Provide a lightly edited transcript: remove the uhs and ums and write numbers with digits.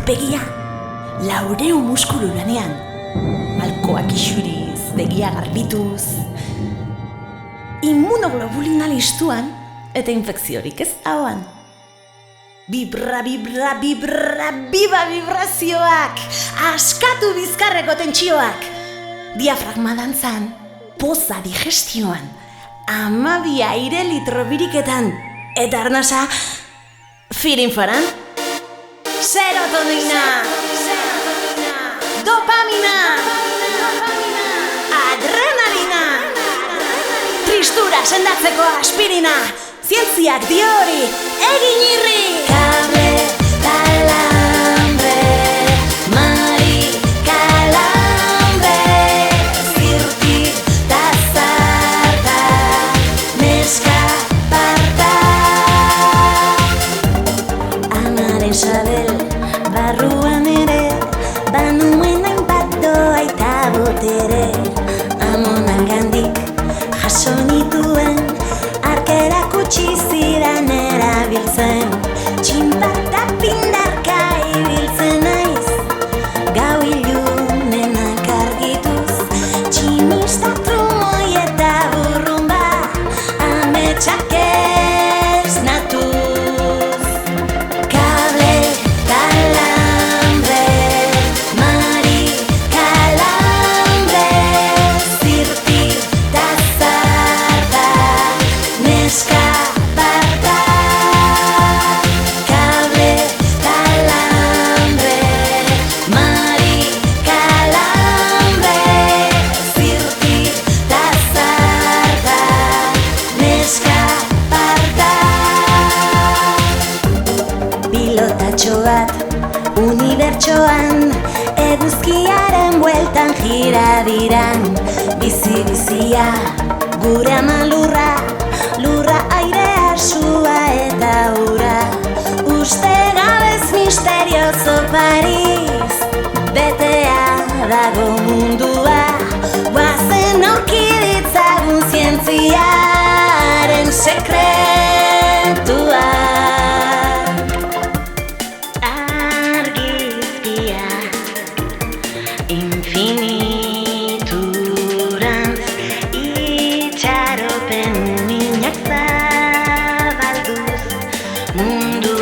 aurpegia, laureu muskulu lanean, malkoak isuriz, begia garbituz, immunoglobulina listuan eta infekziorik ez hauan. Bibra, bibra, bibra, biba vibrazioak, askatu bizkarreko tentsioak, diafragma dantzan, poza digestioan, 12 aire litro biriketan, eta arnasa, firinfaran, serotonina, dopamina, adrenalina, tristura sendatzeko aspirina, zientziak dio hori, egin irri! Kable, kalambre, Mari, kalambre, zirti, tazarta, neska, parta. Amaren sabel, barruan ere, banuen hainbat doa eta botere, amonan gandik, jaso nituen, arkerak utzi zidan erabiltzen, txinpata pindarka ibiltzen naiz, gau ilunenak argituz, tximista trumoi eta burrumba, ametsak ez natuz. Kable, kalambre, Mari, kalambre, zirti, tazarta, neska, parta. Kable, kalambre, Mari, kalambre, zirti, tazarta, neska, parta. Pilotatxo bat, unibertsoan, eguzkiaren bueltan jira diran, bizi-bizia, gure ama lurra, lurra airea, sua eta ura, uste gabez misterioso Paris, betea dago mundua, guazen aurki ditzagun zientziaren sekretua. Argizkia, infiniturantz, itxaropen minak zabalduz, mundu